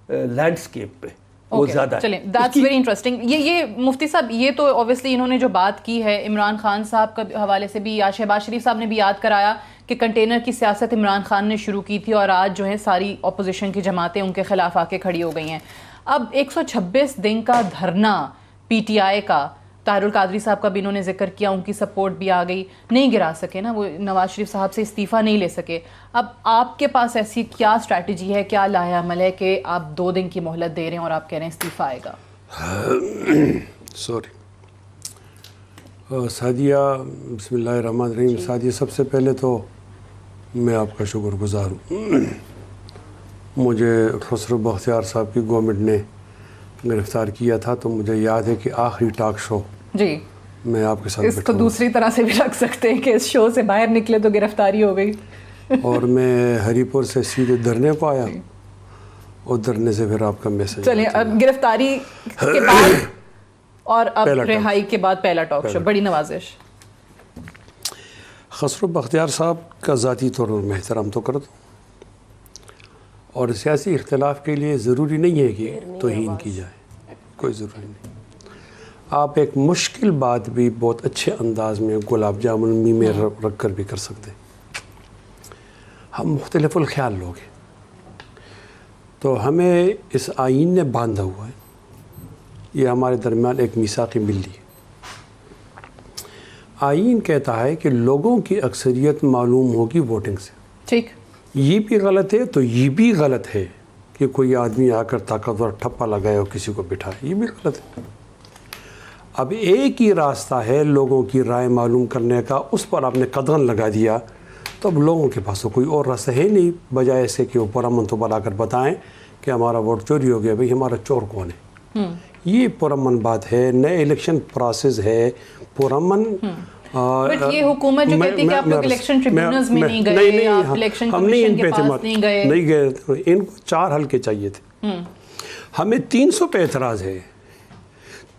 Landscape پہ وہ زیادہ. چلیں دیٹس ویری انٹرسٹنگ. یہ مفتی صاحب یہ تو اوبویسلی انہوں نے جو بات کی ہے عمران خان صاحب کے حوالے سے بھی شہباز شریف صاحب نے بھی یاد کرایا کہ کنٹینر کی سیاست عمران خان نے شروع کی تھی اور آج جو ہے ساری اپوزیشن کی جماعتیں ان کے خلاف آ کے کھڑی ہو گئی ہیں. اب 126 دن کا دھرنا پی ٹی آئی کا، طاہر القادری صاحب کا بھی انہوں نے ذکر کیا، ان کی سپورٹ بھی آ گئی، نہیں گرا سکے نا وہ نواز شریف صاحب سے استعفیٰ نہیں لے سکے. اب آپ کے پاس ایسی کیا اسٹریٹجی ہے، کیا لاہ عمل ہے کہ آپ 2 دن کی مہلت دے رہے ہیں اور آپ کہہ رہے ہیں استعفیٰ آئے گا؟ سوری سعدیہ، بسم اللہ الرحمن الرحیم. سعدیہ سب سے پہلے تو میں آپ کا شکر گزار ہوں. مجھے خسرو بختیار صاحب کی گورنمنٹ نے گرفتار کیا تھا تو مجھے یاد ہے کہ آخری ٹاک شو جی میں آپ کے ساتھ اس کو دوسری طرح سے بھی رکھ سکتے ہیں کہ اس شو سے باہر نکلے تو گرفتاری ہو گئی. اور میں ہری پور سے سیدھے دھرنے کو آیا اور دھرنے سے پھر آپ کا میسج. چلیں اب گرفتاری کے بعد اور اب رہائی کے بعد پہلا ٹاک شو، بڑی نوازش. خسرو بختیار صاحب کا ذاتی طور پر میں احترام تو کرتا ہوں اور سیاسی اختلاف کے لیے ضروری نہیں ہے کہ توہین کی جائے، کوئی ضروری نہیں. آپ ایک مشکل بات بھی بہت اچھے انداز میں گلاب جامن میں رکھ کر بھی کر سکتے. ہم مختلف الخیال لوگ ہیں تو ہمیں اس آئین نے باندھا ہوا ہے، یہ ہمارے درمیان ایک میثاقی ملی ہے. آئین کہتا ہے کہ لوگوں کی اکثریت معلوم ہوگی ووٹنگ سے. ٹھیک، یہ بھی غلط ہے تو یہ بھی غلط ہے کہ کوئی آدمی آ کر طاقتور ٹھپا لگائے اور کسی کو بٹھائے، یہ بھی غلط ہے. اب ایک ہی راستہ ہے لوگوں کی رائے معلوم کرنے کا، اس پر آپ نے قدغن لگا دیا تو اب لوگوں کے پاس تو کوئی اور راستہ ہے نہیں بجائے اس کے وہ پرامن تو بلا کر بتائیں کہ ہمارا ووٹ چوری ہو گیا. بھئی ہمارا چور کون ہے؟ یہ پرامن بات ہے، نئے الیکشن پروسیس ہے پرامن. بٹ یہ حکومت جو کہتی ہے کہ آپ لوگ الیکشن ٹریبیونلز میں نہیں گئے، آپ الیکشن کمیشن کے پاس نہیں گئے. ان کو 4 حلقے چاہیے تھے. ہمیں 300 پہ اعتراض ہے.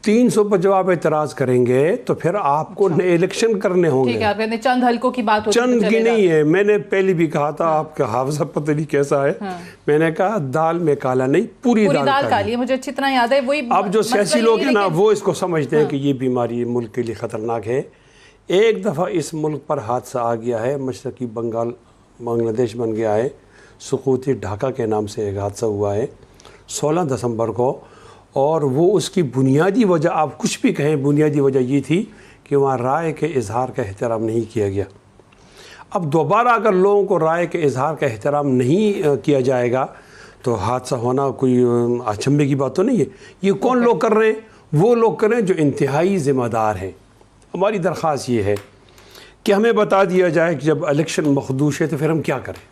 300 پر جب آپ اعتراض کریں گے تو پھر آپ کو نئے الیکشن کرنے ہوں گے. ٹھیک ہے، آپ کہتے ہیں چند حلقوں کی بات ہوتی ہے، چند کی نہیں ہے. میں نے پہلے بھی کہا تھا، آپ کا حافظہ پتہ نہیں کیسا ہے، میں نے کہا دال میں کالا نہیں، پوری دال کالی ہے. مجھے اچھی طرح یاد ہے. وہی اب جو سیاسی لوگ ہیں نا وہ اس کو سمجھتے ہیں کہ یہ بیماری ملک کے لیے خطرناک ہے. ایک دفعہ اس ملک پر حادثہ آ گیا ہے، مشرقی بنگلہ دیش بن گیا ہے. سقوطی ڈھاکہ کے نام سے ایک حادثہ ہوا ہے 16 دسمبر کو، اور وہ اس کی بنیادی وجہ، آپ کچھ بھی کہیں، بنیادی وجہ یہ تھی کہ وہاں رائے کے اظہار کا احترام نہیں کیا گیا. اب دوبارہ اگر لوگوں کو رائے کے اظہار کا احترام نہیں کیا جائے گا تو حادثہ ہونا کوئی اچنبھے کی بات تو نہیں ہے. یہ کون لوگ کر رہے ہیں؟ وہ لوگ کر رہے ہیں جو انتہائی ذمہ دار ہیں. ہماری درخواست یہ ہے کہ ہمیں بتا دیا جائے کہ جب الیکشن مخدوش ہے تو پھر ہم کیا کریں.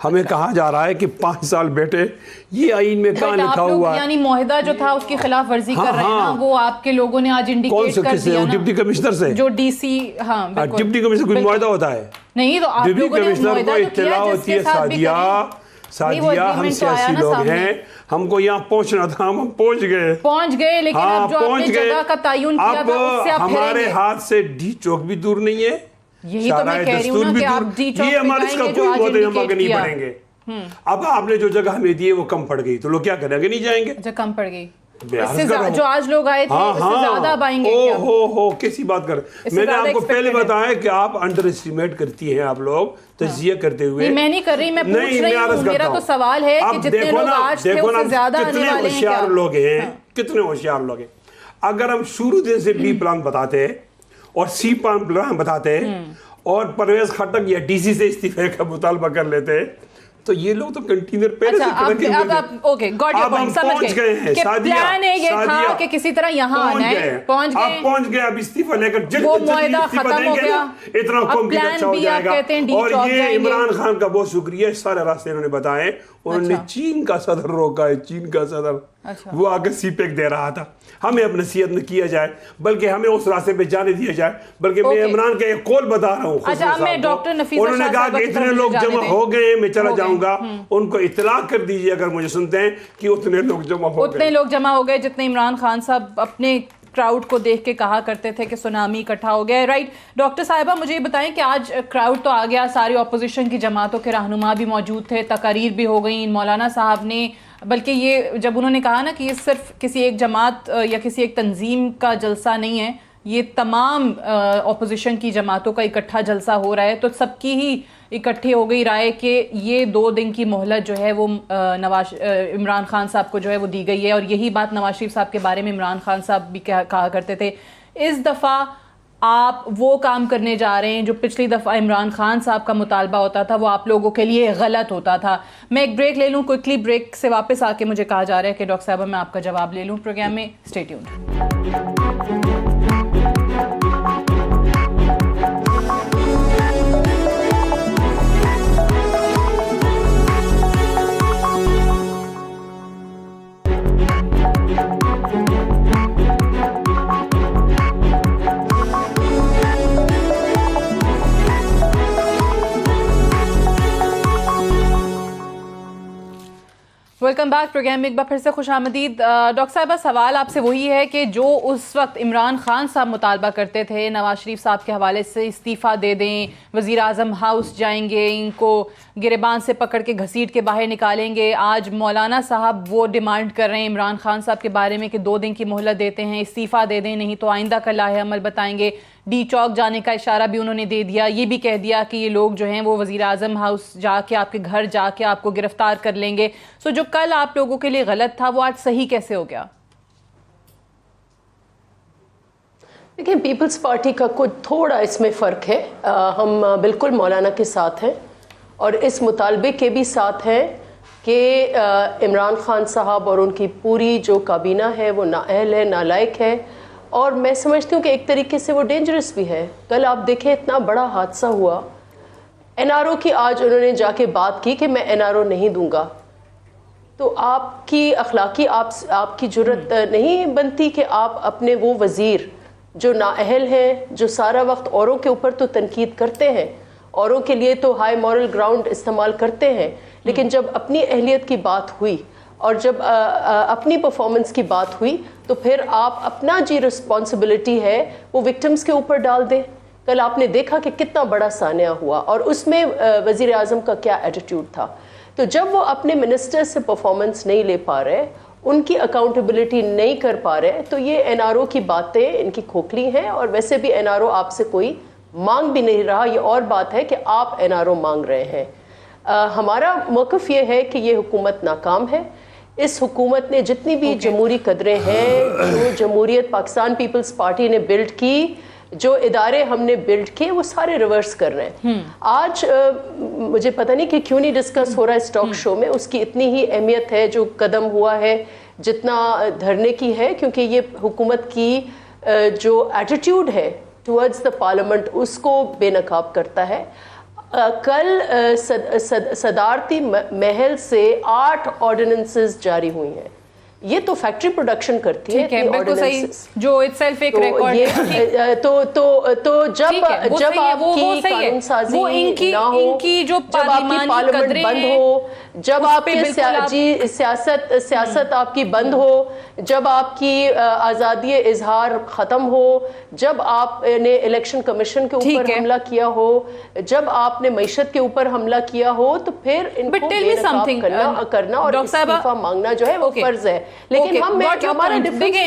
ہمیں کہا جا رہا ہے کہ 5 سال بیٹے، یہ آئین میں کہاں لکھا ہوا ہے؟ یعنی معاہدہ جو تھا اس کی خلاف ورزی کر رہے ہیں نا، وہ آپ کے لوگوں نے آج انڈیکیٹ کر دیا نا. ڈپٹی کمشنر سے جو ڈی سی، ہاں بالکل ڈپٹی کمشنر کوئی معاہدہ ہوتا ہے نہیں، تو آپ لوگوں نے معاہدہ جو کیا جس کے ساتھ بھی سعدیہ ہم سیاسی لوگ ہیں، ہم کو یہاں پہنچنا تھا، ہم پہنچ گئے، لیکن اب جو آپ نے جگہ کا تعین کیا تھا اس سے آپ ہمارے ہاتھ سے ڈی چوک بھی دور نہیں ہے، یہی تو میں کہہ رہی ہوں نا کہ آپ ڈی چوک پہ جائیں گے جو آج انڈیکیٹ نہیں پڑیں گے. اب آپ نے جو جگہ ہمیں دی ہے وہ کم پڑ گئی تو لوگ کیا کریں گے؟ نہیں جائیں گے. اچھا کم پڑ گئی، جو آج لوگ آئے تھے اس سے زیادہ اب آئیں گے کیا؟ ہو کیسی بات کر. میں نے آپ کو پہلے بتایا کہ آپ انڈر اسٹیمیٹ کرتی ہیں، آپ لوگ تجزیہ کرتے ہوئے. میں نہیں کر رہی، میں پوچھ رہی ہوں. میرا تو سوال ہے کہ جتنے لوگ آج تھے اس سے زیادہ آنے والے ہیں کیا؟ کتنے ہوشیار لوگ ہیں. اگر ہم شروع دن سے بی پلان بتاتے اور سی پلان بتاتے اور پرویز خٹک یا ڈی سی سے استعفے کا مطالبہ کر لیتے تو یہ لوگ تو کنٹینر پہلے سے کھڑے ہوئے تھے. اوکے گاٹ یور پوائنٹ، سمجھ گئے کہ پلان ہے یہ تھا کہ کسی طرح یہاں آنا ہے. پہنچ گئے. اب استعفیٰ لے کر وہ معاہدہ ختم ہو گیا، اتنا قوم بھی اچھا ہو جائے گا. اور یہ عمران خان کا بہت شکریہ، سارے راستے انہوں نے بتائے. انہوں نے چین کا صدر روکا ہے، چین کا صدر وہ آ کے سی پیک دے رہا تھا. ہمیں اب نصیحت نہ کیا جائے بلکہ ہمیں اس راستے پہ جانے دیا جائے. بلکہ میں عمران کا ایک قول بتا رہا ہوں، انہوں نے کہا کہ اتنے لوگ جمع ہو گئے، میں چلا جاؤں گا. ان کو اطلاع کر دیجیے اگر مجھے سنتے ہیں کہ اتنے لوگ جمع ہو گئے. اتنے لوگ جمع ہو گئے جتنے عمران خان صاحب اپنے کراؤڈ کو دیکھ کے کہا کرتے تھے کہ سونامی اکٹھا ہو گیا. رائٹ ڈاکٹر صاحبہ، مجھے یہ بتائیں کہ آج کراؤڈ تو آ گیا، ساری اپوزیشن کی جماعتوں کے رہنما بھی موجود تھے، تقاریر بھی ہو گئیں. مولانا صاحب نے بلکہ یہ جب انہوں نے کہا نا کہ یہ صرف کسی ایک جماعت یا کسی ایک تنظیم کا جلسہ نہیں ہے، یہ تمام اپوزیشن کی جماعتوں کا اکٹھا جلسہ ہو رہا ہے، تو سب کی ہی اکٹھی ہو گئی رائے کہ یہ 2 دن کی مہلت جو ہے وہ عمران خان صاحب کو جو ہے وہ دی گئی ہے. اور یہی بات نواز شریف صاحب کے بارے میں عمران خان صاحب بھی کہا کرتے تھے. اس دفعہ آپ وہ کام کرنے جا رہے ہیں جو پچھلی دفعہ عمران خان صاحب کا مطالبہ ہوتا تھا وہ آپ لوگوں کے لیے غلط ہوتا تھا. میں ایک بریک لے لوں، کوئکلی بریک سے واپس آ کے مجھے کہا جا رہا ہے کہ ڈاکٹر صاحبہ میں آپ کا جواب لے لوں پروگرام میں. Stay tuned. Welcome back programme میں ایک بار پھر سے خوش آمدید. ڈاکٹر صاحبہ سوال آپ سے وہی ہے کہ جو اس وقت عمران خان صاحب مطالبہ کرتے تھے نواز شریف صاحب کے حوالے سے استعفیٰ دے دیں، وزیر اعظم ہاؤس جائیں گے، ان کو گریبان سے پکڑ کے گھسیٹ کے باہر نکالیں گے، آج مولانا صاحب وہ ڈیمانڈ کر رہے ہیں عمران خان صاحب کے بارے میں کہ 2 دن کی مہلت دیتے ہیں، استعفیٰ دے دیں نہیں تو آئندہ کا لاحِ عمل بتائیں گے. ڈی چوک جانے کا اشارہ بھی انہوں نے دے دیا، یہ بھی کہہ دیا کہ یہ لوگ جو ہیں وہ وزیر اعظم ہاؤس جا کے آپ کے گھر جا کے آپ کو گرفتار کر لیں گے. سو جو کل آپ لوگوں کے لیے غلط تھا وہ آج صحیح کیسے ہو گیا؟ دیکھیں پیپلز پارٹی کا کچھ تھوڑا اس میں فرق ہے. ہم بالکل مولانا کے ساتھ ہیں اور اس مطالبے کے بھی ساتھ ہیں کہ عمران خان صاحب اور ان کی پوری جو کابینہ ہے وہ نااہل ہے، نالائق ہے، اور میں سمجھتی ہوں کہ ایک طریقے سے وہ ڈینجرس بھی ہے. کل آپ دیکھیں اتنا بڑا حادثہ ہوا، این آر او کی آج انہوں نے جا کے بات کی کہ میں این آر او نہیں دوں گا، تو آپ کی اخلاقی آپ کی جرت نہیں بنتی کہ آپ اپنے وہ وزیر جو نااہل ہیں، جو سارا وقت اوروں کے اوپر تو تنقید کرتے ہیں، اوروں کے لیے تو ہائی مورل گراؤنڈ استعمال کرتے ہیں، لیکن جب اپنی اہلیت کی بات ہوئی اور جب اپنی پرفارمنس کی بات ہوئی تو پھر آپ اپنا رسپانسبلٹی ہے وہ وکٹمز کے اوپر ڈال دیں. کل آپ نے دیکھا کہ کتنا بڑا سانحہ ہوا اور اس میں وزیر اعظم کا کیا ایٹیٹیوڈ تھا. تو جب وہ اپنے منسٹر سے پرفارمنس نہیں لے پا رہے، ان کی اکاؤنٹیبلٹی نہیں کر پا رہے، تو یہ این آر او کی باتیں ان کی کھوکھلی ہیں. اور ویسے بھی این آر او آپ سے کوئی مانگ بھی نہیں رہا، یہ اور بات ہے کہ آپ این آر او مانگ رہے ہیں. ہمارا موقف یہ ہے کہ یہ حکومت ناکام ہے. اس حکومت نے جتنی بھی جمہوری قدریں ہیں، جو جمہوریت پاکستان پیپلز پارٹی نے بلڈ کی، جو ادارے ہم نے بلڈ کیے، وہ سارے ریورس کر رہے ہیں. آج مجھے پتہ نہیں کہ کیوں نہیں ڈسکس ہو رہا ہے اس ٹاک شو میں، اس کی اتنی ہی اہمیت ہے جو قدم ہوا ہے جتنا دھرنے کی ہے، کیونکہ یہ حکومت کی جو ایٹیٹیوڈ ہے ٹورڈز دا پارلیمنٹ اس کو بے نقاب کرتا ہے. کل صدارتی محل سے 8 آرڈیننسز جاری ہوئی ہیں. یہ تو فیکٹری پروڈکشن کرتی ہے بالکل صحیح، جو itself ایک ریکارڈ ہے. تو جب آپ کی قانون سازی نہ ہو، جب آپ کی پارلیمنٹ بند ہو، جب آپ کی سیاست آپ کی بند ہو، جب آپ کی آزادی اظہار ختم ہو، جب آپ نے الیکشن کمیشن کے اوپر حملہ کیا ہو، جب آپ نے معیشت کے اوپر حملہ کیا ہو، تو پھر ان کو بے نقاب کرنا اور استعفیٰ مانگنا جو ہے وہ فرض ہے. لیکن ہمارا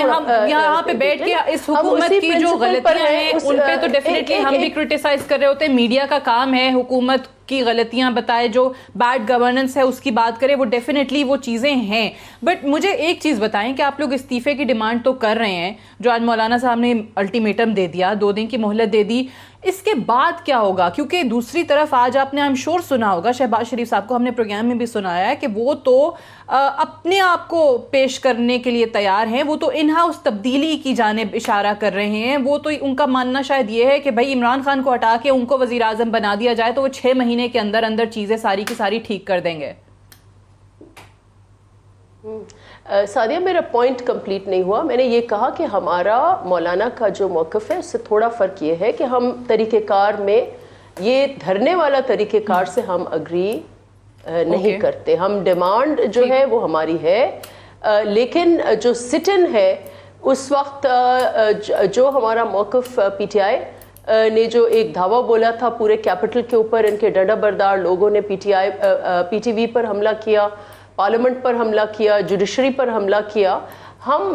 ہم یہاں پہ بیٹھ کے اس حکومت کی جو غلطیاں ہیں ان پہ تو ڈیفینیٹلی ہم بھی کرٹیسائز کر رہے ہوتے ہیں. میڈیا کا کام ہے حکومت کی غلطیاں بتائے، جو بیڈ گورننس ہے اس کی بات کرے، وہ ڈیفینیٹلی وہ چیزیں ہیں. بٹ مجھے ایک چیز بتائیں کہ آپ لوگ استعفے کی ڈیمانڈ تو کر رہے ہیں، جو آج مولانا صاحب نے الٹیمیٹم دے دیا، 2 دن کی مہلت دے دی، اس کے بعد کیا ہوگا؟ کیونکہ دوسری طرف آج آپ نے I'm sure سنا ہوگا، شہباز شریف صاحب کو ہم نے پروگرام میں بھی سنایا ہے کہ وہ تو اپنے آپ کو پیش کرنے کے لیے تیار ہیں، وہ تو ان ہاؤس تبدیلی کی جانب اشارہ کر رہے ہیں. وہ تو ان کا ماننا شاید یہ ہے کہ بھائی عمران خان کو ہٹا کے ان کو وزیر اعظم بنا دیا جائے تو وہ 6 مہینے کے اندر اندر چیزیں ساری کی ساری ٹھیک کر دیں گے. سعدیہ میرا پوائنٹ کمپلیٹ نہیں ہوا. میں نے یہ کہا کہ ہمارا مولانا کا جو موقف ہے اس سے تھوڑا فرق یہ ہے کہ ہم طریقہ کار میں یہ دھرنے والا طریقہ کار سے ہم اگری نہیں کرتے. ہم ڈیمانڈ جو ہے وہ ہماری ہے، لیکن جو سٹ ان ہے اس وقت جو ہمارا موقف پی ٹی آئی نے جو ایک دھاوا بولا تھا پورے کیپٹل کے اوپر، ان کے ڈنڈا بردار لوگوں نے پی ٹی وی پر حملہ کیا، پارلیمنٹ پر حملہ کیا, جوڈیشری پر حملہ کیا. ہم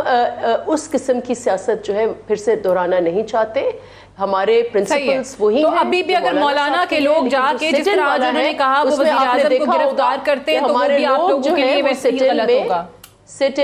اس قسم کی سیاست جو ہے پھر سے دہرانا نہیں چاہتے. ہمارے پرنسپلز وہی ہیں. تو ابھی بھی اگر مولانا کے لوگ جا کے جس طرح آج انہوں نے کہا وہ وزیر اعظم کو گرفتار کرتے ہیں تو وہ بھی آپ لوگوں کے لیے ویسے ہی غلط ہوگا. سٹ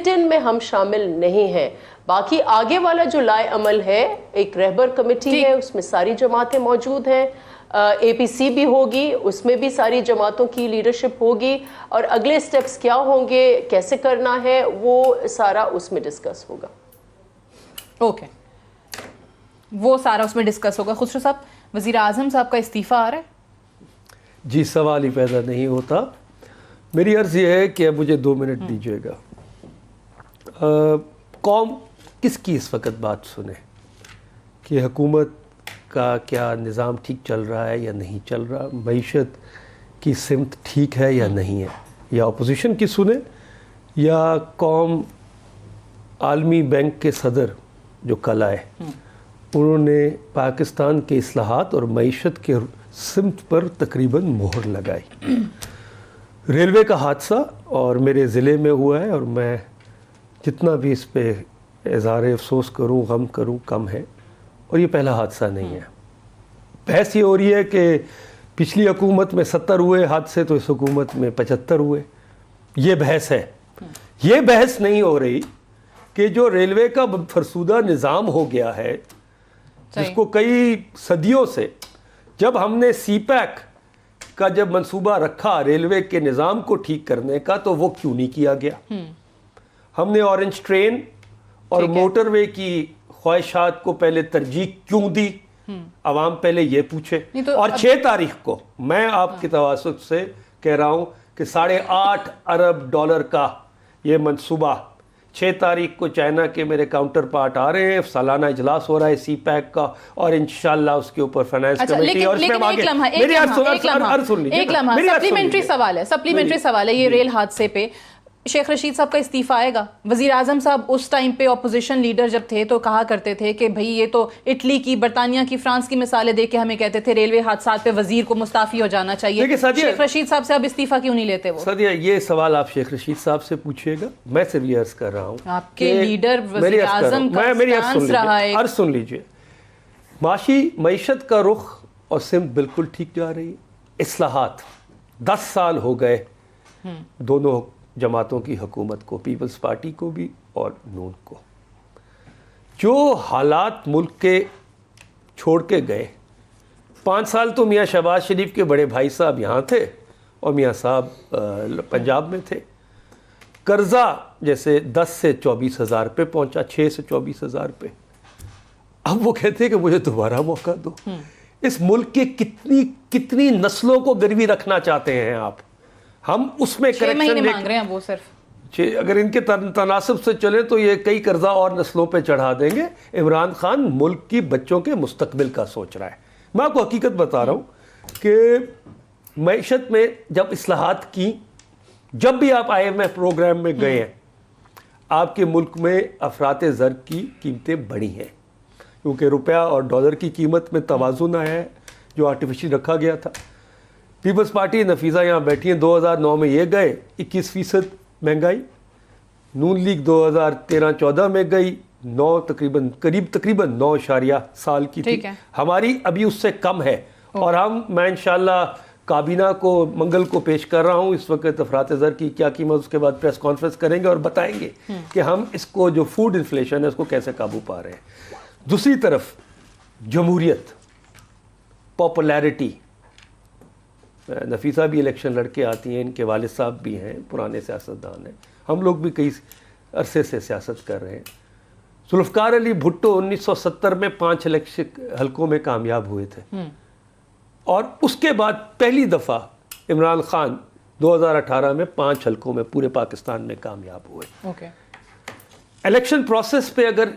ان میں ہم شامل نہیں ہیں. باقی آگے والا جو لائے عمل ہے, ایک رہبر کمیٹی ہے, اس میں ساری جماعتیں موجود ہیں, اے پی سی بھی ہوگی, اس میں بھی ساری جماعتوں کی لیڈرشپ ہوگی, اور اگلے سٹیپس کیا ہوں گے, کیسے کرنا ہے, وہ سارا اس میں ڈسکس ہوگا. اوکے, وہ سارا اس میں ڈسکس ہوگا. خسرو صاحب, وزیر اعظم صاحب کا استعفیٰ آ رہا ہے؟ جی, سوال ہی پیدا نہیں ہوتا. میری عرض یہ ہے کہ اب مجھے 2 منٹ دیجیے گا. قوم کس کی اس وقت بات سنے کہ حکومت کا کیا نظام ٹھیک چل رہا ہے یا نہیں چل رہا, معیشت کی سمت ٹھیک ہے یا نہیں ہے, یا اپوزیشن کی سنے, یا قوم عالمی بینک کے صدر جو کل آئے انہوں نے پاکستان کے اصلاحات اور معیشت کے سمت پر تقریباً مہر لگائی. ریلوے کا حادثہ اور میرے ضلع میں ہوا ہے, اور میں جتنا بھی اس پہ اظہار افسوس کروں, غم کروں, کم ہے, اور یہ پہلا حادثہ نہیں ہے. بحث یہ ہو رہی ہے کہ پچھلی حکومت میں 70 ہوئے حادثے تو اس حکومت میں 75 ہوئے. یہ بحث ہے. یہ بحث نہیں ہو رہی کہ جو ریلوے کا فرسودہ نظام ہو گیا ہے, جس کو کئی صدیوں سے, جب ہم نے سی پیک کا جب منصوبہ رکھا ریلوے کے نظام کو ٹھیک کرنے کا, تو وہ کیوں نہیں کیا گیا. ہم نے اورنج ٹرین اور موٹر وے کی خواہشات کو پہلے ترجیح کیوں دی, عوام پہلے یہ پوچھے. اور 6 تاریخ کو میں آپ کی تواسط سے کہہ رہا ہوں کہ $8.5 ارب کا یہ منصوبہ, 6 تاریخ کو چائنا کے میرے کاؤنٹر پارٹ آ رہے ہیں, سالانہ اجلاس ہو رہا ہے سی پیک کا, اور انشاءاللہ اس کے اوپر فائنانس کمیٹی, اور اس میں سپلیمنٹری سوال ہے یہ ریل حادثے پہ. شیخ رشید صاحب کا استعفیٰ آئے گا؟ وزیر اعظم صاحب اس ٹائم پہ اپوزیشن لیڈر جب تھے تو کہا کرتے تھے کہ بھئی یہ تو اٹلی کی, برطانیہ کی, فرانس کی مثالیں دے کے ہمیں کہتے تھے ریلوے حادثات پہ وزیر کو مستعفی ہو جانا چاہیے. شیخ رشید صاحب سے اب استعفیٰ کیوں نہیں لیتے وہ؟ سادیہ, یہ سوال آپ شیخ رشید صاحب سے پوچھیے گا. میں صرف یہ عرض کر رہا ہوں, آپ کے لیڈر وزیر اعظم کا سٹانس رہا ہے. عرض سن لیجئے, معیشت کا رخ اور سمت بالکل ٹھیک جا رہی ہے. اصلاحات 10 سال ہو گئے دونوں جماعتوں کی حکومت کو, پیپلز پارٹی کو بھی اور نون کو. جو حالات ملک کے چھوڑ کے گئے, 5 سال تو میاں شہباز شریف کے بڑے بھائی صاحب یہاں تھے اور میاں صاحب پنجاب میں تھے. قرضہ جیسے 10 سے 24 ہزار پہ پہنچا, 6 سے 24 ہزار پہ. اب وہ کہتے ہیں کہ مجھے دوبارہ موقع دو. اس ملک کے کتنی نسلوں کو گروی رکھنا چاہتے ہیں آپ؟ ہم اس میں 6 مہینے مانگ رہے ہیں وہ صرف. اگر ان کے تناسب سے چلے تو یہ کئی قرضہ اور نسلوں پہ چڑھا دیں گے. عمران خان ملک کی بچوں کے مستقبل کا سوچ رہا ہے. میں آپ کو حقیقت بتا رہا ہوں کہ معیشت میں جب اصلاحات کی, جب بھی آپ IMF پروگرام میں گئے ہیں, آپ کے ملک میں افراط زر کی قیمتیں بڑھی ہیں, کیونکہ روپیہ اور ڈالر کی قیمت میں توازن آیا ہے جو آرٹیفیشل رکھا گیا تھا. پیپلز پارٹی, نفیسہ یہاں بیٹھی ہیں, 2009 میں یہ گئے 21% مہنگائی. نون لیگ 2013-14 میں گئی 9 تقریباً 9 کی تھی. ہماری ابھی اس سے کم ہے, اور میں انشاءاللہ کابینہ کو منگل کو پیش کر رہا ہوں. اس وقت افراط زر کی کیا قیمت, اس کے بعد پریس کانفرنس کریں گے اور بتائیں گے کہ ہم اس کو جو فوڈ انفلیشن ہے اس کو کیسے قابو پا رہے ہیں. دوسری طرف جمہوریت, پاپولیرٹی, نفیسہ بھی الیکشن لڑ کے آتی ہیں, ان کے والد صاحب بھی ہیں, پرانے سیاستدان ہیں, ہم لوگ بھی کئی عرصے سے سیاست کر رہے ہیں. ذوالفقار علی بھٹو 1970 میں 5 الیکشن حلقوں میں کامیاب ہوئے تھے, اور اس کے بعد پہلی دفعہ عمران خان 2018 میں 5 حلقوں میں پورے پاکستان میں کامیاب ہوئے. الیکشن پروسیس پہ اگر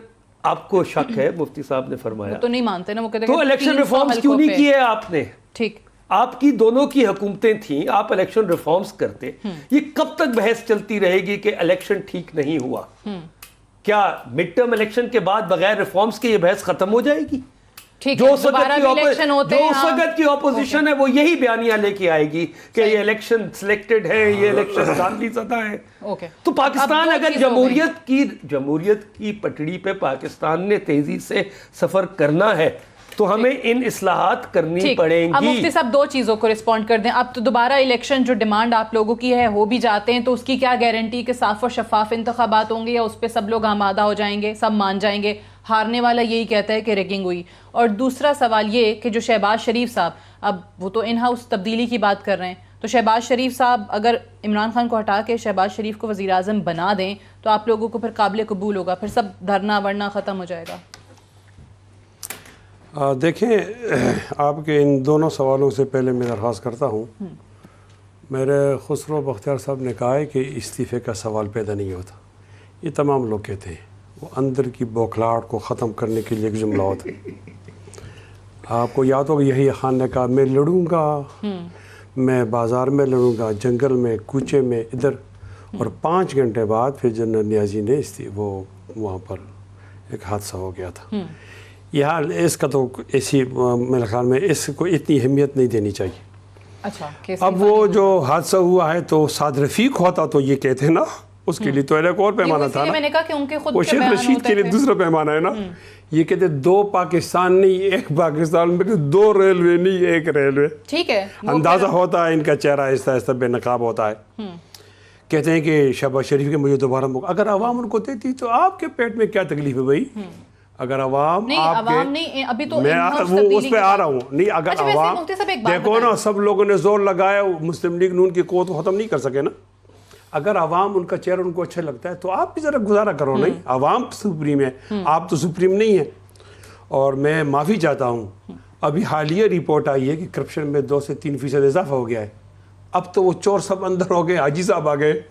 آپ کو شک ہے, مفتی صاحب نے فرمایا تو نہیں مانتے نا, وہ کہتے تو الیکشن ریفارمز کیوں نہیں کیے آپ نے؟ ٹھیک, آپ کی دونوں کی حکومتیں تھیں, آپ الیکشن ریفارمز کرتے. یہ کب تک بحث چلتی رہے گی کہ الیکشن ٹھیک نہیں ہوا؟ کیا مڈ ٹرم الیکشن کے بعد بغیر ریفارمز کے یہ بحث ختم ہو جائے گی؟ جو اس وقت کی اپوزیشن ہے وہ یہی بیانیہ لے کے آئے گی کہ یہ الیکشن سلیکٹڈ ہے, یہ الیکشن دھاندلی زدہ ہے. تو پاکستان اگر جمہوریت کی پٹڑی پہ پاکستان نے تیزی سے سفر کرنا ہے تو ہمیں ان اصلاحات کرنی پڑیں گی. اب مفتی صاحب دو چیزوں کو رسپونڈ کر دیں. اب تو دوبارہ الیکشن جو ڈیمانڈ آپ لوگوں کی ہے ہو بھی جاتے ہیں تو اس کی کیا گارنٹی کہ صاف و شفاف انتخابات ہوں گے یا اس پہ سب لوگ آمادہ ہو جائیں گے, سب مان جائیں گے؟ ہارنے والا یہی کہتا ہے کہ ریگنگ ہوئی. اور دوسرا سوال یہ کہ جو شہباز شریف صاحب, اب وہ تو ان ہاؤس تبدیلی کی بات کر رہے ہیں, تو شہباز شریف صاحب اگر عمران خان کو ہٹا کے شہباز شریف کو وزیر اعظم بنا دیں تو آپ لوگوں کو پھر قابل قبول ہوگا, پھر سب دھرنا ورنا ختم ہو جائے گا؟ دیکھیں, آپ کے ان دونوں سوالوں سے پہلے میں درخواست کرتا ہوں, میرے خسرو بختیار صاحب نے کہا ہے کہ استعفے کا سوال پیدا نہیں ہوتا. یہ تمام لوگ کہتے ہیں, وہ اندر کی بوکھلاہٹ کو ختم کرنے کے لیے ایک جملہ ہوتا ہے. آپ کو یاد ہوگا یحییٰ خان نے کہا میں لڑوں گا, میں بازار میں لڑوں گا, جنگل میں, کوچے میں, ادھر, اور 5 گھنٹے بعد پھر جنرل نیازی نے وہ وہاں پر ایک حادثہ ہو گیا تھا. یہاں اس کا تو ایسی میرے خیال میں اس کو اتنی اہمیت نہیں دینی چاہیے. اچھا, اب وہ جو حادثہ ہوا ہے تو سعد رفیق ہوتا تو یہ کہتے ہیں نا, اس کے لیے تو ایک اور پیمانہ تھا نا, میں نے کہا کہ ان کے خود وہ شیخ رشید کے لیے دوسرا پیمانہ ہے نا. یہ کہتے 2 پاکستان نہیں, ایک پاکستان میں 2 ریلوے نہیں, ایک ریلوے. ٹھیک ہے, اندازہ ہوتا ہے ان کا چہرہ آہستہ آہستہ بے نقاب ہوتا ہے. کہتے ہیں کہ شہباز شریف کے مجھے دوبارہ موقع, اگر عوام ان کو دیتی تو آپ کے پیٹ میں کیا تکلیف ہے بھائی؟ اگر عوام نہیں, ابھی تو میں وہ اس پہ آ رہا ہوں. نہیں, اگر عوام دیکھو نا, سب لوگوں نے زور لگایا, مسلم لیگ نون کی قوت ختم نہیں کر سکے نا. اگر عوام ان کا چہرہ ان کو اچھا لگتا ہے تو آپ بھی ذرا گزارا کرو. نہیں, عوام سپریم ہے, آپ تو سپریم نہیں ہیں. اور میں معافی چاہتا ہوں, ابھی حالیہ رپورٹ آئی ہے کہ کرپشن میں 2 سے 3% اضافہ ہو گیا ہے. اب تو وہ چور سب اندر ہو گئے, حاجی صاحب آ گئے.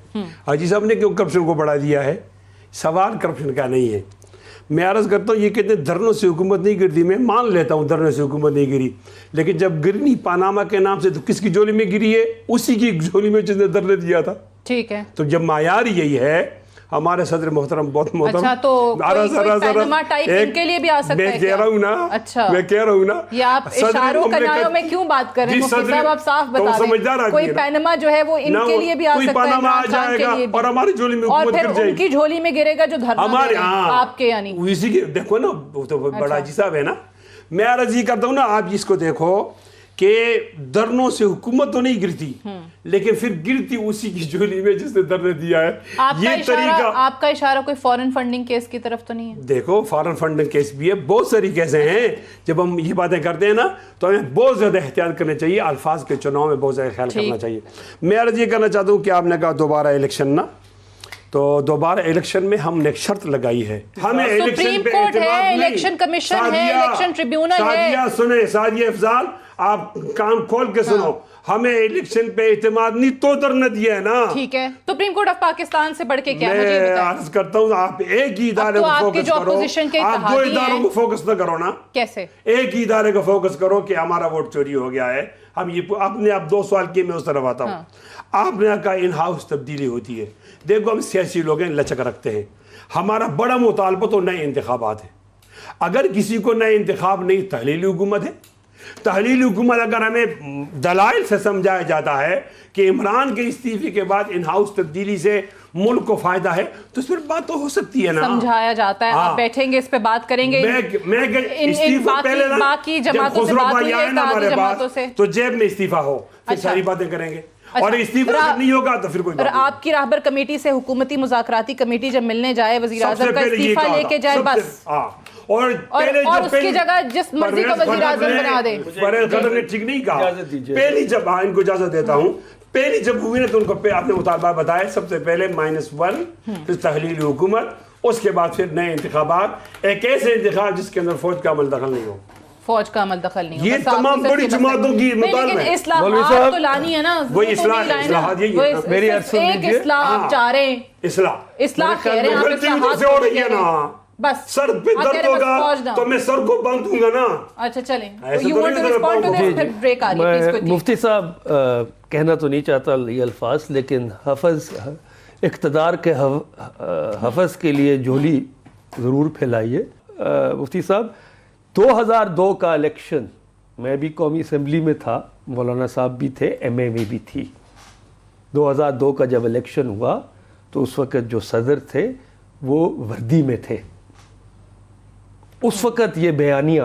حاجی صاحب نے کیوں کرپشن کو بڑھا دیا ہے؟ سوال کرپشن کا نہیں ہے. میں عرض کرتا ہوں, یہ کہتے ہیں دھرنوں سے حکومت نہیں گرتی. میں مان لیتا ہوں دھرنوں سے حکومت نہیں گری, لیکن جب گرنی پاناما کے نام سے تو کس کی جولی میں گری ہے؟ اسی کی جولی میں جس نے دھرنے دیا تھا. ٹھیک ہے, تو جب معیار یہی ہے, ہمارے صدر محترم بہت محترم, اچھا تو پیناما ٹائپ ان کے لیے بھی آ سکتا ہے. میں کہہ رہا ہوں نا, اچھا میں کہہ رہا ہوں نا, یہ آپ اشاروں کنایوں میں کیوں بات کر رہے ہیں مفتی صاحب؟ آپ صاف بتا دیں, کوئی پیناما جو ہے وہ ان کے لیے بھی آ سکتا ہے, عمران خان کے لیے بھی, اور ہماری جھولی میں اور حکومت گر پھر جائے ان کی جھولی میں گرے گا جو دھرنا دے رہے ہیں آپ کے. یعنی اسی کے دیکھو نا, وہ تو بڑا جی صاحب ہے نا. میں عرض یہ کرتا ہوں نا, آپ اس کو دیکھو کہ دھرنوں سے حکومت تو نہیں گرتی, لیکن پھر گرتی اسی کی جولی میں جس نے دھرنے دیا ہے. یہ طریقہ, آپ کا اشارہ کوئی فورن فنڈنگ کیس کی طرف تو نہیں ہے؟ دیکھو, فورن فنڈنگ کیس بھی ہے, بہت ساری کیسے ہیں. جب ہم یہ باتیں کرتے ہیں نا تو ہمیں بہت زیادہ احتیاط کرنا چاہیے, الفاظ کے چناؤ میں بہت زیادہ خیال کرنا چاہیے. میں عرض یہ کرنا چاہتا ہوں کہ آپ نے کہا دوبارہ الیکشن نا, تو دوبارہ الیکشن میں ہم نے ایک شرط لگائی ہے. ہمیں سپریم کورٹ ہے, الیکشن کمیشن ہے, الیکشن ٹریبیونل ہے. سنیں سعدیہ افضال, آپ کام کھول کے سنو, ہمیں الیکشن پہ اعتماد نہیں تو دھرنا دیا ہے نا. ٹھیک ہے, سپریم کورٹ آف پاکستان سے بڑھ کے کیا؟ میں عرض کرتا ہوں, آپ ایک ہی ادارے کو فوکس کرو, آپ 2 اداروں کو فوکس نہ کرو نا. کیسے؟ ایک ہی ادارے کو فوکس کرو کہ ہمارا ووٹ چوری ہو گیا ہے. ہم یہ اپنے آپ 2 سوال کیے, میں اس طرف آتا ہوں. آپ نے کہا ان ہاؤس تبدیلی ہوتی ہے. دیکھو, ہم سیاسی لوگ ہیں, لچک رکھتے ہیں. ہمارا بڑا مطالبہ تو نئے انتخابات ہیں. اگر کسی کو نئے انتخاب نہیں, تحلیلی حکومت ہے. تحلیلی حکومت اگر ہمیں دلائل سے سمجھایا جاتا ہے کہ عمران کے استعفے کے بعد ان ہاؤس تبدیلی سے ملک کو فائدہ ہے, تو اس پر بات تو ہو سکتی ہے نا. سمجھایا جاتا ہے, آپ بیٹھیں گے اس پہ بات کریں گے. باقی جماعتوں سے بات ہوئی ہے, باقی جماعتوں سے تو جیب میں استعفیٰ ہو, پھر ساری باتیں کریں گے. اور استعفیٰ نہیں ہوگا تو پھر کوئی بات نہیں. آپ کی راہبر کمیٹی سے حکومتی مذاکراتی کمیٹی جب ملنے جائے, وزیر اعظم کا استعفیٰ لے کے جائے بس, اور اس کی جگہ جس مرضی کو وزیر اعظم بنا دے. پرویز خٹک نے ٹھیک نہیں کہا. پہلی جب, ان کو اجازت دیتا ہوں, پہلی جب ہوئی نا تو ان کو اپنے مطالبہ بتائے. سب سے پہلے -1, پھر تحلیلی حکومت, اس کے بعد پھر نئے انتخابات. ایک ایسے انتخاب جس کے اندر فوج کا عمل دخل نہیں ہو. فوج کا عمل دخل نہیں ہو. یہ تمام بڑی جماعتوں کی مطالبہ ہے. اصلاحات تو لانی ہے نا. وہ اصلاحات یہی ہے. میری عرض سن لیجیے, اصلاح آپ چاہ رہے ہیں, اصلاح کہہ رہے ہیں, غلطی مجھ سے ہو رہی ہے نا. بس سر پہ درد ہوگا تو میں سر کو باندھوں گا نا. اچھا چلیں, مفتی صاحب کہنا تو نہیں چاہتا یہ الفاظ, لیکن حفظ اقتدار کے حفظ کے لیے جھولی ضرور پھیلائیے. مفتی صاحب, 2002 کا الیکشن میں بھی قومی اسمبلی میں تھا, مولانا صاحب بھی تھے, ایم اے میں بھی تھی. 2002 کا جب الیکشن ہوا تو اس وقت جو صدر تھے وہ وردی میں تھے. اس وقت یہ بیانیہ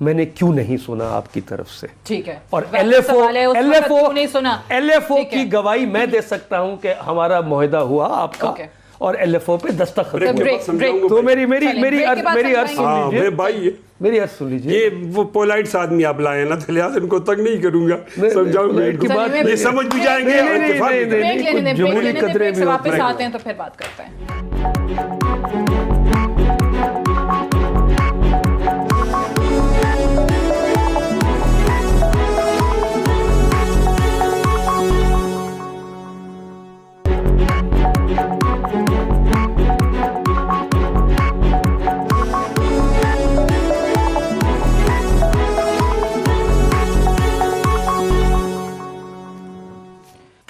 میں نے کیوں نہیں سنا آپ کی طرف سے؟ ٹھیک ہے. اور ایل ایف او کی گواہی میں دے سکتا ہوں کہ ہمارا معاہدہ ہوا آپ کا اور ایل ایف او پہ دستخط. تو میری عرض سن لیجیے. یہ وہ پولائٹس آدمی آپ لائے نا, تو لہٰذا ان کو تنگ نہیں کروں گا, سمجھاؤں گا کی بات یہ سمجھ بھی جائیں گے. جمہوری قدرے بھی واپس آتے ہیں تو پھر بات کرتے ہیں.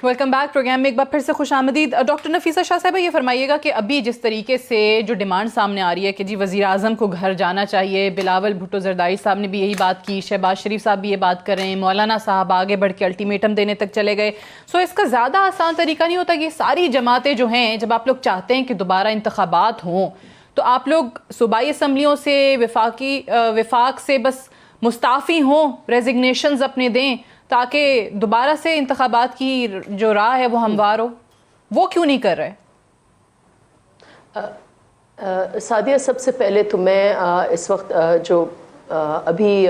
Welcome back. پروگرام میں ایک بار پھر سے خوش آمدید. ڈاکٹر نفیسہ شاہ صاحبہ یہ فرمائیے گا کہ ابھی جس طریقے سے جو ڈیمانڈ سامنے آ رہی ہے کہ جی وزیر اعظم کو گھر جانا چاہیے, بلاول بھٹو زرداری صاحب نے بھی یہی بات کی, شہباز شریف صاحب بھی یہ بات کر رہے ہیں, مولانا صاحب آگے بڑھ کے الٹیمیٹم دینے تک چلے گئے. سو اس کا زیادہ آسان طریقہ نہیں ہوتا کہ ساری جماعتیں جو ہیں, جب آپ لوگ چاہتے ہیں کہ دوبارہ انتخابات ہوں تو آپ لوگ صوبائی اسمبلیوں سے وفاق سے بس مستعفی ہوں, ریزگنیشنز اپنے دیں تاکہ دوبارہ سے انتخابات کی جو راہ ہے وہ ہموار ہو؟ وہ کیوں نہیں کر رہے؟ سعدیہ, سب سے پہلے تو میں اس وقت جو ابھی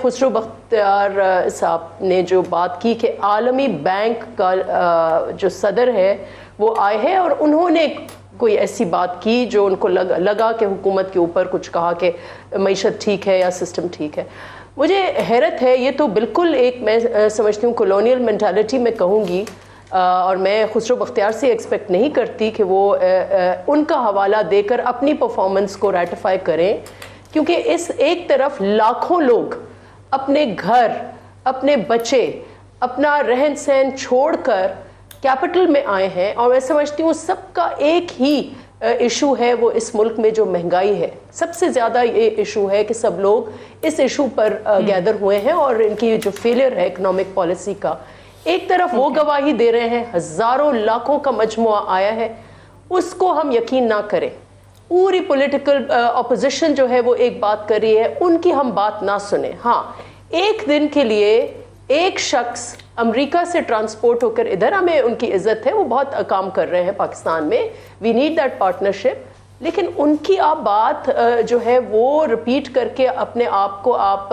خسرو بختیار صاحب نے جو بات کی کہ عالمی بینک کا جو صدر ہے وہ آئے ہیں اور انہوں نے کوئی ایسی بات کی جو ان کو لگا کہ حکومت کے اوپر کچھ کہا کہ معیشت ٹھیک ہے یا سسٹم ٹھیک ہے. مجھے حیرت ہے, یہ تو بالکل ایک میں سمجھتی ہوں کولونیل مینٹالٹی میں کہوں گی, اور میں خسرو بختیار سے ایکسپیکٹ نہیں کرتی کہ وہ ان کا حوالہ دے کر اپنی پرفارمنس کو ریٹیفائی کریں, کیونکہ اس ایک طرف لاکھوں لوگ اپنے گھر, اپنے بچے, اپنا رہن سہن چھوڑ کر کیپٹل میں آئے ہیں, اور میں سمجھتی ہوں سب کا ایک ہی ایشو ہے وہ اس ملک میں جو مہنگائی ہے. سب سے زیادہ یہ ایشو ہے کہ سب لوگ اس ایشو پر گیدر ہوئے ہیں, اور ان کی جو فیلئر ہے اکنامک پالیسی کا, ایک طرف وہ گواہی دے رہے ہیں, ہزاروں لاکھوں کا مجموعہ آیا ہے, اس کو ہم یقین نہ کریں. پوری پولیٹیکل اپوزیشن جو ہے وہ ایک بات کر رہی ہے, ان کی ہم بات نہ سنیں. ہاں, ایک دن کے لیے ایک شخص امریکہ سے ٹرانسپورٹ ہو کر ادھر, ہمیں ان کی عزت ہے, وہ بہت کام کر رہے ہیں پاکستان میں, وی نیڈ دیٹ پارٹنرشپ, لیکن ان کی آپ بات جو ہے وہ رپیٹ کر کے اپنے آپ کو آپ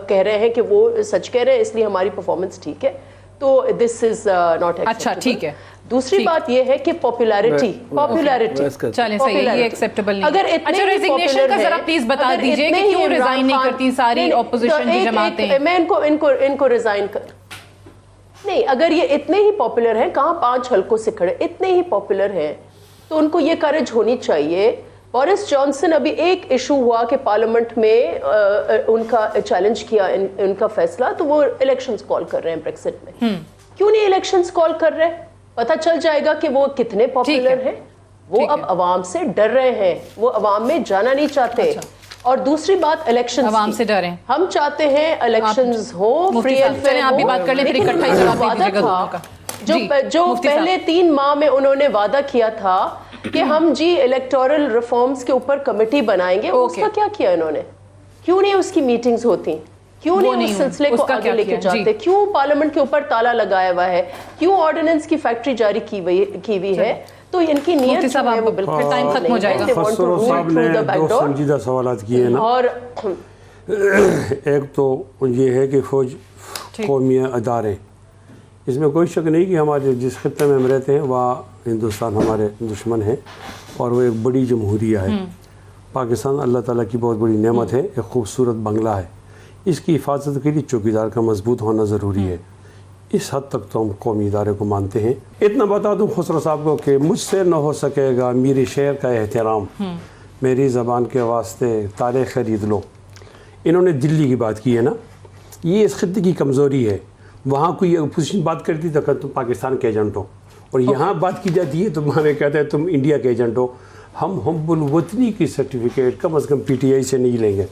کہہ رہے ہیں کہ وہ سچ کہہ رہے ہیں اس لیے ہماری پرفارمنس ٹھیک ہے, تو دس از ناٹ ایکسیپٹیبل. اچھا ٹھیک ہے. دوسری بات یہ ہے کہ پاپولیرٹی چلیں صحیح, یہ ایکسیپٹیبل نہیں. اگر اچھا ریزگنیشن کا ذرا پلیز بتا دیجئے کہ کیوں ریزائن نہیں کرتی ساری اپوزیشن کی جماعتیں؟ میں ان کو ریزائن نہیں, اگر یہ اتنے ہی پاپولر ہیں, کہاں 5 حلقوں سے کھڑے, اتنے ہی پاپولر ہیں, تو ان کو یہ کریج ہونی چاہیے. بورس جانسن ابھی ایک ایشو ہوا کہ پارلیمنٹ میں ان کا چیلنج کیا ان کا فیصلہ, تو وہ الیکشنز کال کر رہے ہیں بریکسٹ میں. کیوں نہیں الیکشنز کال کر رہے؟ پتہ چل جائے گا کہ وہ کتنے پاپولر ہیں. وہ اب عوام سے ڈر رہے ہیں, وہ عوام میں جانا نہیں چاہتے. اور دوسری بات الیکشن, عوام سے ڈریں, ہم چاہتے ہیں الیکشنز ہو فری اینڈ فیئر. آپ بھی بات کر لیں, پھر اکٹھا ہی جواب دے دیجیے گا. جو پہلے 3 ماہ میں انہوں نے وعدہ کیا تھا کہ ہم جی الیکٹورل ریفارمز کے اوپر کمیٹی بنائیں گے, اس کا کیا کیا انہوں نے؟ کیوں نہیں اس کی میٹنگز ہوتی, کیوں نہیں اس سلسلے کو آگے لے کے جاتے, کیوں پارلیمنٹ کے اوپر تالا لگایا ہوا ہے, کیوں آرڈیننس کی فیکٹری جاری کی ہوئی ہے؟ تو ان کی نیت جو ہے وہ بالکل ٹائم ختم ہو جائے گا. خسرو صاحب نے 2 سنجیدہ سوالات کیے ہیں نا, اور ایک تو یہ ہے کہ فوج قومی ادارے, اس میں کوئی شک نہیں کہ ہمارے جس خطے میں ہم رہتے ہیں وہاں ہندوستان ہمارے دشمن ہے, اور وہ ایک بڑی جمہوریہ ہے. پاکستان اللہ تعالیٰ کی بہت بڑی نعمت ہے, ایک خوبصورت بنگلہ ہے, اس کی حفاظت کے لیے چوکیدار کا مضبوط ہونا ضروری ہے. اس حد تک تو ہم قومی ادارے کو مانتے ہیں. اتنا بتا دوں خسرو صاحب کو کہ مجھ سے نہ ہو سکے گا میری شعر کا احترام, میری زبان کے واسطے تارے خرید لو. انہوں نے دلی کی بات کی ہے نا, یہ اس خطے کی کمزوری ہے. وہاں کوئی اپوزیشن بات کرتی تو کہ تم پاکستان کے ایجنٹ ہو, اور یہاں بات کی جاتی ہے تو ہمیں کہتے ہیں تم انڈیا کے ایجنٹ ہو. ہم حب الوطنی کی certificate come is come P T I سے نہیں لیں گے.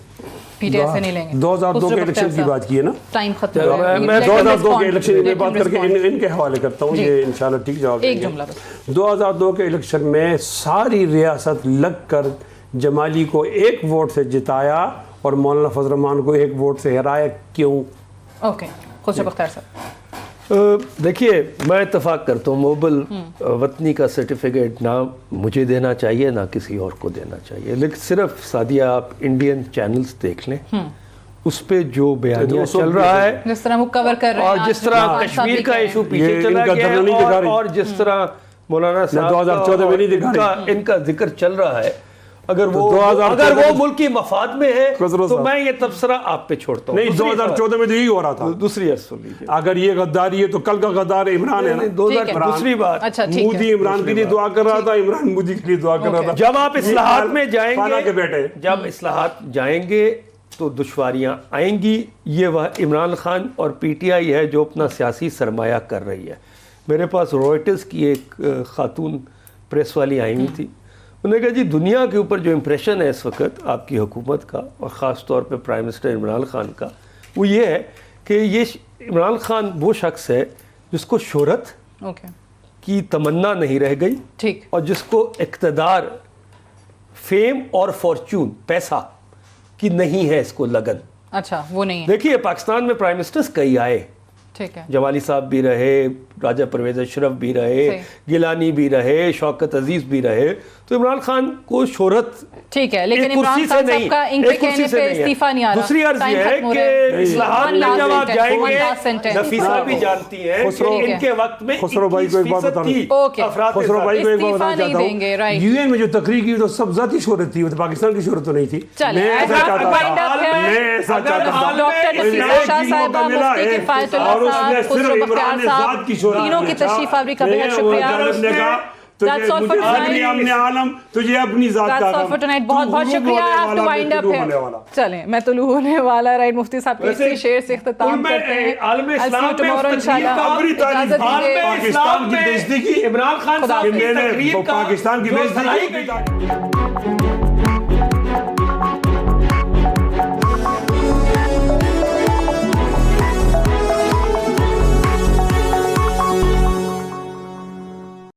PTI سے نہیں لیں گے. 2002 کے الیکشن کی بات کی ہے نا, ٹائم ختم. میں 2002 کے الیکشن کی بات کر کے ان کے حوالے کرتا ہوں, یہ انشاءاللہ ٹھیک جواب ایک جملہ بس. 2002 کے الیکشن میں ساری ریاست لگ کر جمالی کو 1 ووٹ سے جتایا اور مولانا فضل الرحمان کو 1 ووٹ سے ہرایا. کیوں؟ اوکے, خسرو بختیار صاحب. دیکھیے میں اتفاق کرتا ہوں, موبل وطنی کا سرٹیفکیٹ نہ مجھے دینا چاہیے نہ کسی اور کو دینا چاہیے, لیکن صرف سعدیہ آپ انڈین چینلز دیکھ لیں, اس پہ جو بیانیہ چل رہا ہے, جس طرح وہ کور کر رہے ہیں, اور جس طرح کشمیر کا ایشو پیچھے چلا گیا ہے, اور جس طرح مولانا صاحب ان کا ذکر چل رہا ہے, اگر وہ ملک کی مفاد میں ہے تو میں یہ تبصرہ آپ پہ چھوڑتا ہوں. نہیں, 2014 میں تو یہی ہو رہا تھا. دوسری عرض سن لیجیے, اگر یہ غداری ہے تو کل کا غدار عمران ہے نا. دوسری بات, مودی عمران کے لیے دعا کر رہا تھا, عمران مودی کے لیے دعا کر رہا تھا. جب آپ اصلاحات میں جائیں گے, جب اصلاحات جائیں گے تو دشواریاں آئیں گی. یہ وہ عمران خان اور پی ٹی آئی ہے جو اپنا سیاسی سرمایہ کر رہی ہے. میرے پاس روئٹرز کی ایک خاتون پریس والی آئی ہوئی تھی, انہوں نے کہا جی دنیا کے اوپر جو امپریشن ہے اس وقت آپ کی حکومت کا اور خاص طور پہ پرائم منسٹر عمران خان کا, وہ یہ ہے کہ یہ عمران خان وہ شخص ہے جس کو شہرت کی تمنا نہیں رہ گئی, ٹھیک, اور جس کو اقتدار, فیم اور فارچون, پیسہ کی نہیں ہے اس کو لگن. اچھا وہ نہیں ہے. دیکھیے پاکستان میں پرائم منسٹرز کئی آئے, ٹھیک ہے, جمالی صاحب بھی رہے, راجہ پرویز اشرف بھی رہے, گیلانی بھی رہے, شوکت عزیز بھی رہے, تو عمران خان کو شہرت ٹھیک ہے, لیکن عمران خان صاحب کا ان کے کہنے پہ استعفیٰ نہیں آ رہا. دوسری عرض یہ ہے کہ اصلاحات میں جب آپ جائیں گے, نفیسہ بھی جانتی ہے کہ ان کے وقت میں خسرو بھائی کو ایک بات بتانا, خسرو بھائی کو ایک بات بتانا چاہتا ہوں, یو این میں جو تقریر کی تو سب ذاتی شہرت تھی, وہ تو پاکستان کی شہرت تو نہیں تھی. میں ایسا چاہتا تھا, ڈاکٹر نفیسہ شاہ صاحبہ, مفتی کفایت اللہ صاحب, خسرو بختیار صاحب, تینوں کی تشریف آوری کا بہت شکریہ. That's all for tonight. تجھے اپنی ذات کا That's all for tonight. بہت بہت شکریہ. I have to wind up here. چلیں, میں طلوع ہونے والا, رائٹ, مفتی صاحب کے اسی شعر سے اختتام کرتے ہیں. عالم اسلام میں پاکستان کی بےعزتی کی, عمران خان صاحب پاکستان کی بےعزتی کی.